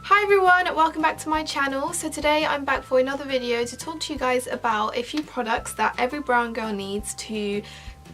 Hi everyone, welcome back to my channel. So today I'm back for another video to talk to you guys about a few products that every brown girl needs to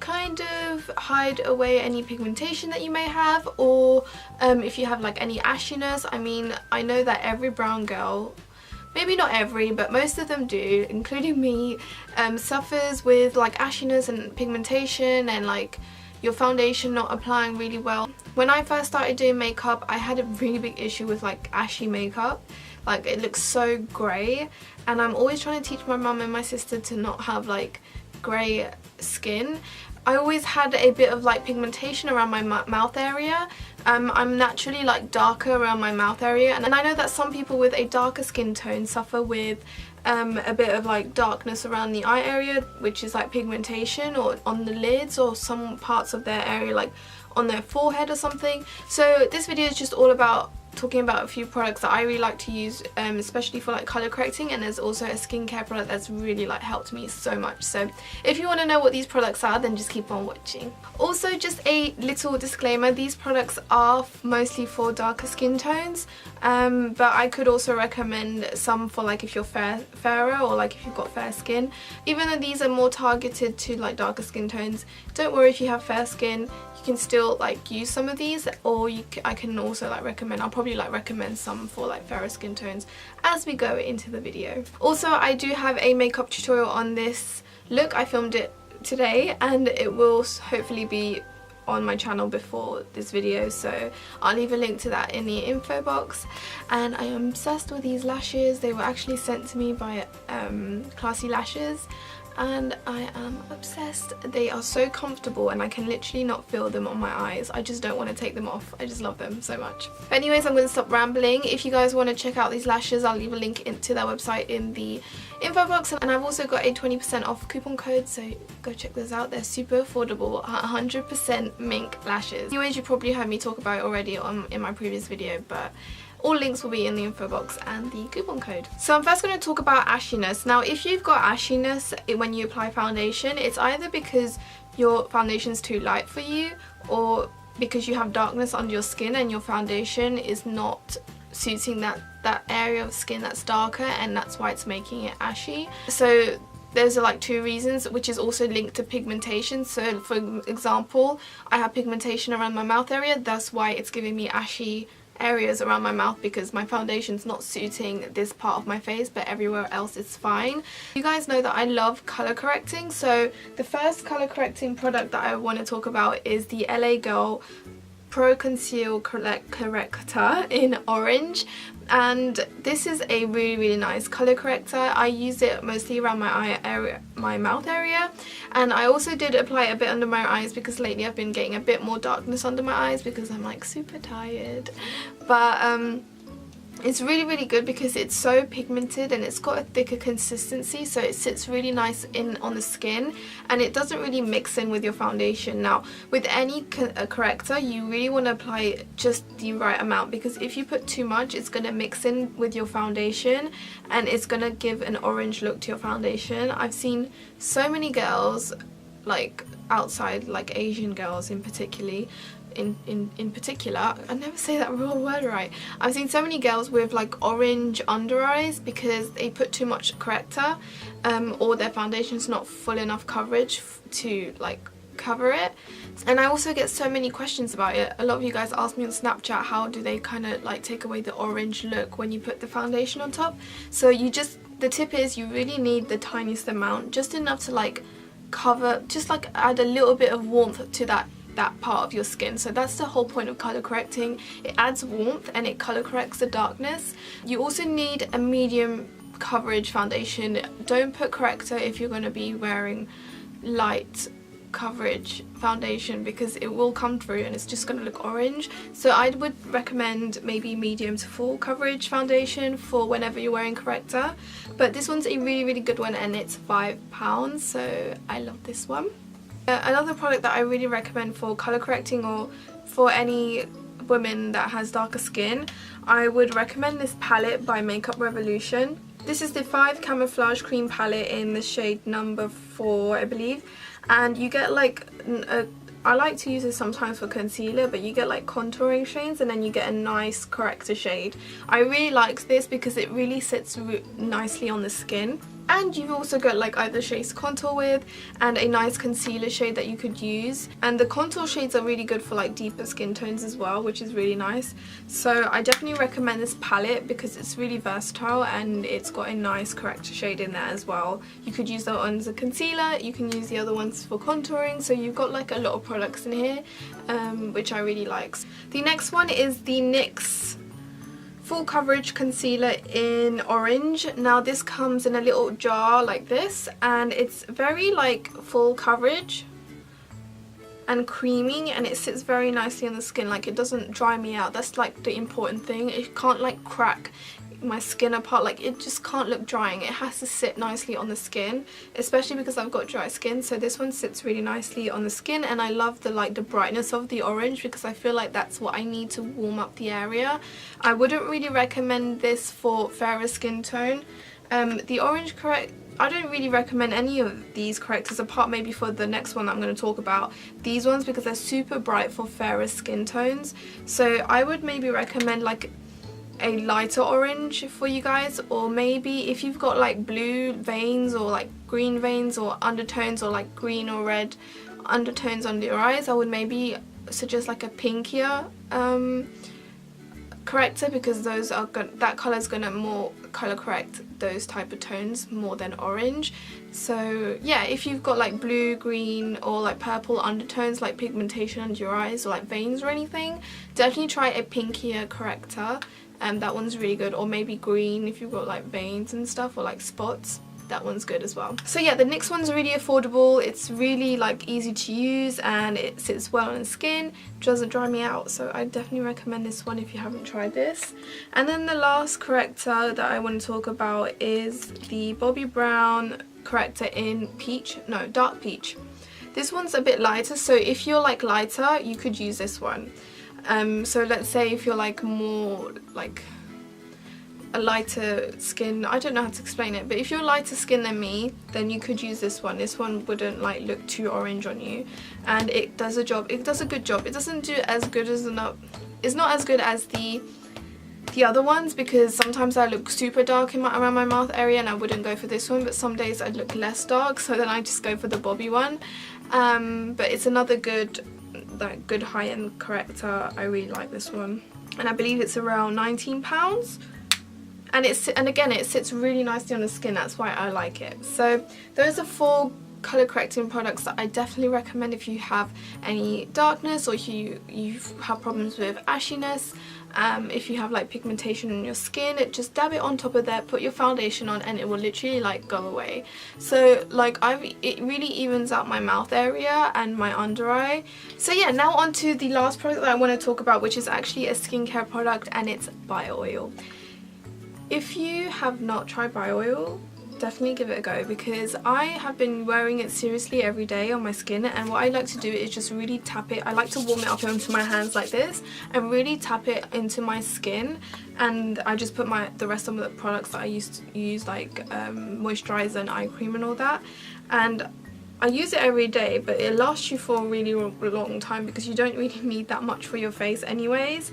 kind of hide away any pigmentation that you may have, or if you have like any ashiness. I mean, I know that every brown girl, maybe not every, but most of them do, including me, suffers with like ashiness and pigmentation and like your foundation not applying really well. When I first started doing makeup, I had a really big issue with like ashy makeup. Like, it looks so grey, and I'm always trying to teach my mum and my sister to not have like grey skin. I always had a bit of like pigmentation around my mouth area. I'm naturally like darker around my mouth area, and I know that some people with a darker skin tone suffer with a bit of like darkness around the eye area, which is like pigmentation, or on the lids, or some parts of their area like on their forehead or something. So this video is just all about talking about a few products that I really like to use, especially for like colour correcting, and there's also a skincare product that's really like helped me so much. So if you want to know what these products are, then just keep on watching. Also, just a little disclaimer, these products are mostly for darker skin tones, but I could also recommend some for like if you're fairer, or like if you've got fair skin. Even though these are more targeted to like darker skin tones, don't worry if you have fair skin, you can still like use some of these, or I can also like recommend, I'll probably like recommend some for like fairer skin tones as we go into the video. Also, I do have a makeup tutorial on this look. I filmed it today and it will hopefully be on my channel before this video, so I'll leave a link to that in the info box. And I am obsessed with these lashes. They were actually sent to me by Classy Lashes, and I am obsessed. They are so comfortable and I can literally not feel them on my eyes. I just don't want to take them off. I just love them so much. But anyways, I'm going to stop rambling. If you guys want to check out these lashes, I'll leave a link to their website in the info box, and I've also got a 20% off coupon code, so go check those out. They're super affordable, 100% mink lashes. Anyways, you probably heard me talk about it already in my previous video, but all links will be in the info box and the coupon code. So I'm first going to talk about ashiness. Now, if you've got ashiness when you apply foundation, it's either because your foundation's too light for you, or because you have darkness under your skin and your foundation is not suiting that area of skin that's darker, and that's why it's making it ashy. So those are like two reasons, which is also linked to pigmentation. So for example, I have pigmentation around my mouth area, that's why it's giving me ashy areas around my mouth, because my foundation's not suiting this part of my face, but everywhere else it's fine. You guys know that I love colour correcting, so the first colour correcting product that I want to talk about is the LA Girl Pro Conceal Corrector in orange, and this is a really nice colour corrector. I use it mostly around my eye area, my mouth area, and I also did apply it a bit under my eyes, because lately I've been getting a bit more darkness under my eyes because I'm like super tired. But it's really good because it's so pigmented and it's got a thicker consistency, so it sits really nice on the skin, and it doesn't really mix in with your foundation. Now, with any corrector, you really want to apply just the right amount, because if you put too much, it's going to mix in with your foundation and it's going to give an orange look to your foundation. I've seen so many girls, like outside, like Asian girls in particular, I never say that real word right. I've seen so many girls with like orange under eyes because they put too much corrector, or their foundation's not full enough coverage to like cover it. And I also get so many questions about it. A lot of you guys ask me on Snapchat, how do they kind of like take away the orange look when you put the foundation on top. So the tip is, you really need the tiniest amount, just enough to like cover, just like add a little bit of warmth to that part of your skin. So that's the whole point of colour correcting. It adds warmth and it colour corrects the darkness. You also need a medium coverage foundation. Don't put corrector if you're going to be wearing light coverage foundation, because it will come through and it's just going to look orange. So I would recommend maybe medium to full coverage foundation for whenever you're wearing corrector. But this one's a really good one, and it's £5, so I love this one. Another product that I really recommend for colour correcting, or for any woman that has darker skin, I would recommend this palette by Makeup Revolution. This is the 5 Camouflage Cream palette in the shade number 4, I believe, and you get like I like to use this sometimes for concealer, but you get like contouring shades and then you get a nice corrector shade. I really like this because it really sits nicely on the skin. And you've also got like either shades to contour with and a nice concealer shade that you could use. And the contour shades are really good for like deeper skin tones as well, which is really nice. So I definitely recommend this palette because it's really versatile and it's got a nice corrector shade in there as well. You could use that one as a concealer, you can use the other ones for contouring, so you've got like a lot of products in here, which I really like. The next one is the NYX Full Coverage Concealer in Orange. Now this comes in a little jar like this, and it's very like full coverage and creamy, and it sits very nicely on the skin. Like, it doesn't dry me out. That's like the important thing. It can't like crack my skin apart. Like, it just can't look drying. It has to sit nicely on the skin, especially because I've got dry skin. So this one sits really nicely on the skin, and I love the like the brightness of the orange because I feel like that's what I need to warm up the area. I wouldn't really recommend this for fairer skin tone. The orange I don't really recommend any of these correctors apart maybe for the next one that I'm going to talk about. These ones, because they're super bright for fairer skin tones. So I would maybe recommend like a lighter orange for you guys, or maybe if you've got like blue veins or like green veins or undertones or like green or red undertones under your eyes, I would maybe suggest like a pinkier corrector, because those are that color is gonna more color correct those type of tones more than orange. So yeah, if you've got like blue, green or like purple undertones like pigmentation under your eyes or like veins or anything, definitely try a pinkier corrector. That one's really good. Or maybe green if you've got like veins and stuff or like spots. That one's good as well. So yeah, the NYX one's really affordable. It's really like easy to use and it sits well on the skin, doesn't dry me out. So I definitely recommend this one if you haven't tried this. And then the last corrector that I want to talk about is the Bobbi Brown corrector in dark peach. This one's a bit lighter, so if you're like lighter, you could use this one. So let's say if you're like more like a lighter skin, I don't know how to explain it, but if you're lighter skin than me, then you could use this one. This one wouldn't like look too orange on you, and it does a job. It does a good job. It doesn't do as good as it's not as good as the other ones, because sometimes I look super dark in around my mouth area and I wouldn't go for this one, but some days I'd look less dark, so then I just go for the Bobbi one. But it's another good high-end corrector. I really like this one, and I believe it's around £19. And again, it sits really nicely on the skin. That's why I like it. So those are 4 color correcting products that I definitely recommend if you have any darkness, or if you have problems with ashiness. If you have like pigmentation in your skin, just dab it on top of there, put your foundation on, and it will literally like go away. So like it really evens out my mouth area and my under eye. So yeah, now on to the last product that I want to talk about, which is actually a skincare product, and it's Bio Oil. If you have not tried Bio Oil, definitely give it a go, because I have been wearing it seriously every day on my skin, and what I like to do is just really tap it. I like to warm it up onto my hands like this and really tap it into my skin, and I just put the rest of the products that I used to use, like moisturizer and eye cream and all that, and I use it every day, but it lasts you for a really long time because you don't really need that much for your face anyways.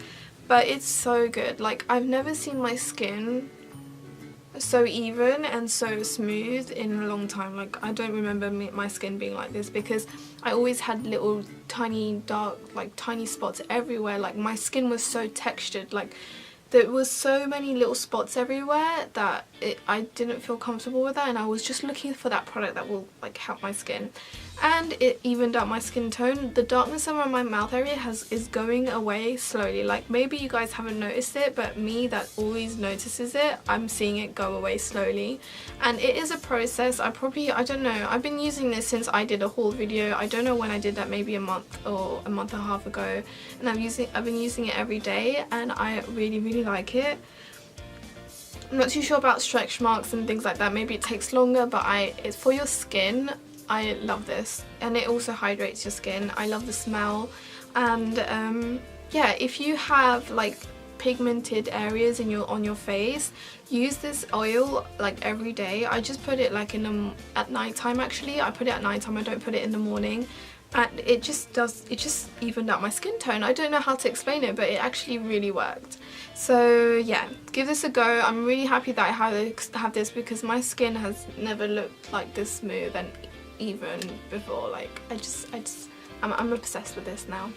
But it's so good. Like, I've never seen my skin so even and so smooth in a long time. Like, I don't remember my skin being like this, because I always had little tiny dark, like tiny spots everywhere. Like, my skin was so textured, like there was so many little spots everywhere that I didn't feel comfortable with that, and I was just looking for that product that will like help my skin. And it evened out my skin tone. The darkness around my mouth area is going away slowly. Like, maybe you guys haven't noticed it, but me that always notices it, I'm seeing it go away slowly. And it is a process. I don't know, I've been using this since I did a haul video. I don't know when I did that, maybe a month or a month and a half ago, and I've been using it every day, and I really like it. I'm not too sure about stretch marks and things like that. Maybe it takes longer, but it's for your skin. I love this, and it also hydrates your skin. I love the smell. And yeah, if you have like pigmented areas on your face, use this oil like every day. I just put it like at night time. Actually, I put it at night time. I don't put it in the morning. and it just evened out my skin tone. I don't know how to explain it, but it actually really worked. So yeah, give this a go. I'm really happy that I have this because my skin has never looked like this smooth and even before. Like I'm obsessed with this now.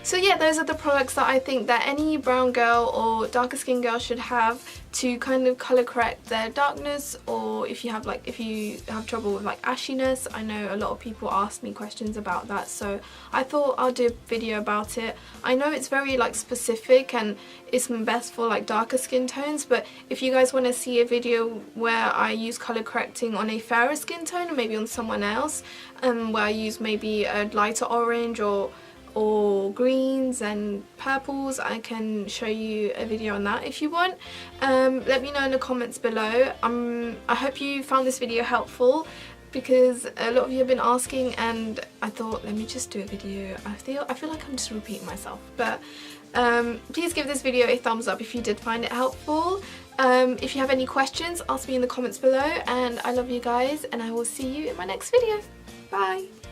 So yeah, those are the products that I think that any brown girl or darker skin girl should have to kind of colour correct their darkness, or if you have trouble with like ashiness. I know a lot of people ask me questions about that, so I thought I'll do a video about it. I know it's very like specific and it's best for like darker skin tones, but if you guys want to see a video where I use colour correcting on a fairer skin tone, or maybe on someone else, where I use maybe a lighter orange or greens and purples, I can show you a video on that if you want. Let me know in the comments below. I hope you found this video helpful because a lot of you have been asking, and I thought let me just do a video. I feel like I'm just repeating myself, but please give this video a thumbs up if you did find it helpful. If you have any questions, ask me in the comments below, and I love you guys, and I will see you in my next video. Bye!